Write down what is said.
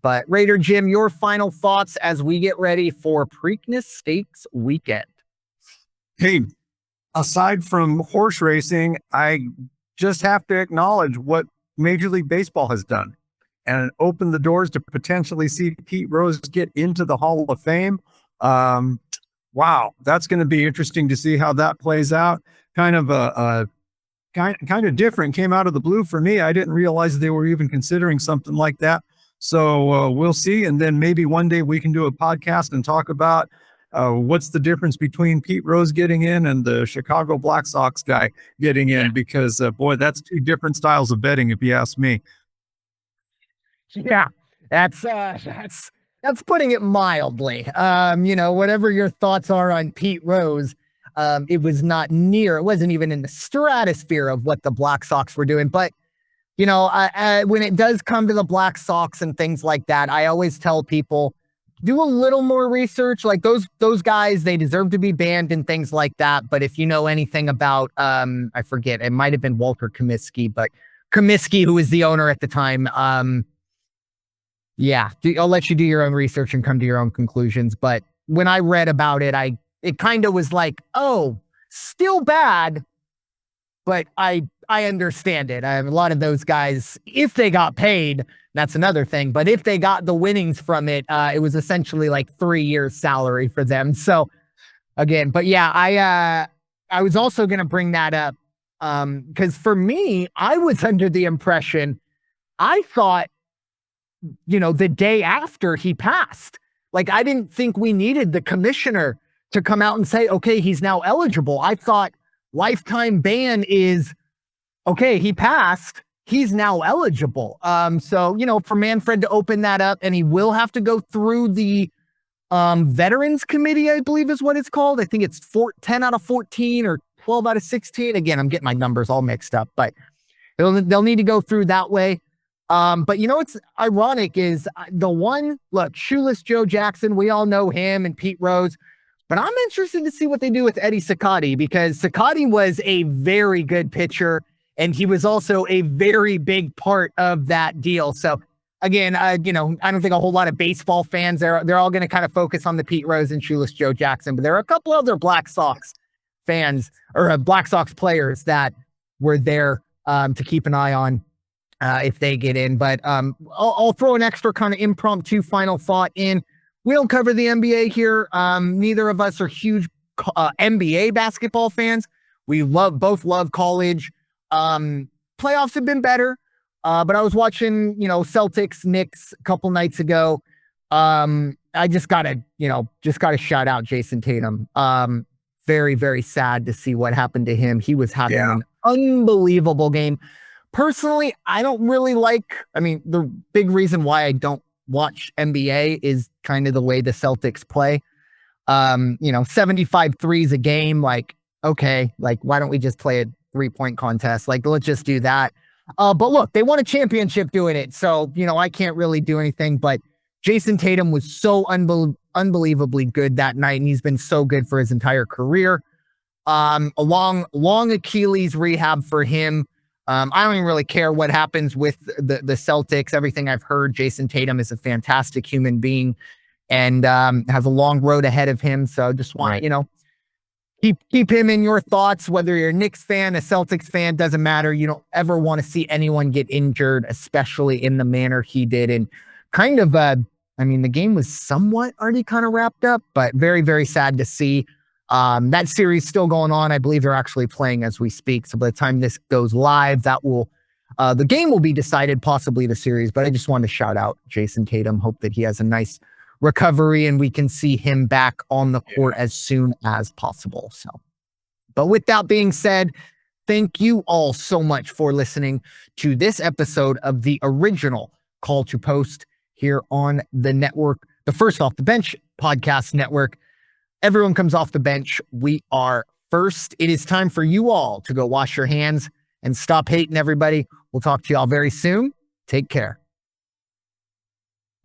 But Raider Jim, your final thoughts as we get ready for Preakness Stakes weekend. Hey, aside from horse racing, I just have to acknowledge what Major League Baseball has done and open the doors to potentially see Pete Rose get into the Hall of Fame. Wow, that's going to be interesting to see how that plays out. Kind of different, came out of the blue for me. I didn't realize they were even considering something like that. So we'll see. And then maybe one day we can do a podcast and talk about what's the difference between Pete Rose getting in and the Chicago Black Sox guy getting in, because boy, that's two different styles of betting, if you ask me. Yeah, that's putting it mildly. Whatever your thoughts are on Pete Rose, it wasn't even in the stratosphere of what the Black Sox were doing. But, when it does come to the Black Sox and things like that, I always tell people, do a little more research. Like those guys, they deserve to be banned and things like that. But if you know anything about, I forget, it might have been Walter Comiskey, but Comiskey, who was the owner at the time, I'll let you do your own research and come to your own conclusions. But when I read about it, it kind of was like, oh, still bad, but I understand it. A lot of those guys, if they got paid, that's another thing. But if they got the winnings from it, it was essentially like 3 years salary for them. So again, but yeah, I was also going to bring that up because for me, I was under the impression, I thought, the day after he passed, like, I didn't think we needed the commissioner to come out and say, okay, he's now eligible. I thought lifetime ban is, okay, he passed, he's now eligible. So, for Manfred to open that up, and he will have to go through the Veterans Committee, I believe is what it's called. I think it's 10 out of 14 or 12 out of 16. Again, I'm getting my numbers all mixed up, but they'll need to go through that way. But what's ironic is Shoeless Joe Jackson, we all know him, and Pete Rose, but I'm interested to see what they do with Eddie Cicotte, because Cicotte was a very good pitcher, and he was also a very big part of that deal. So again, I don't think a whole lot of baseball fans, they're all going to kind of focus on the Pete Rose and Shoeless Joe Jackson, but there are a couple other Black Sox fans or Black Sox players that were there to keep an eye on. If they get in, but I'll throw an extra kind of impromptu final thought in. We don't cover the NBA here. Neither of us are huge NBA basketball fans. We both love college. Playoffs have been better, but I was watching, Celtics, Knicks a couple nights ago. I just gotta shout out Jayson Tatum. Very, very sad to see what happened to him. He was having an unbelievable game. Personally, I don't really the big reason why I don't watch NBA is kind of the way the Celtics play. 75 threes a game. Like, okay, like, why don't we just play a 3-point contest? Like, let's just do that. But look, they won a championship doing it. So, I can't really do anything, but Jayson Tatum was so unbelievably good that night. And he's been so good for his entire career. A long Achilles rehab for him. I don't even really care what happens with the Celtics. Everything I've heard, Jayson Tatum is a fantastic human being and has a long road ahead of him. So just want, keep him in your thoughts, whether you're a Knicks fan, a Celtics fan, doesn't matter. You don't ever want to see anyone get injured, especially in the manner he did. And kind of, the game was somewhat already kind of wrapped up, but very, very sad to see. That series still going on. I believe they're actually playing as we speak. So by the time this goes live, the game will be decided, possibly the series. But I just wanted to shout out Jayson Tatum. Hope that he has a nice recovery and we can see him back on the court as soon as possible. So, but with that being said, thank you all so much for listening to this episode of the original Call to Post here on the network, the First Off the Bench podcast network. Everyone comes off the bench. We are first. It is time for you all to go wash your hands and stop hating everybody. We'll talk to you all very soon. Take care.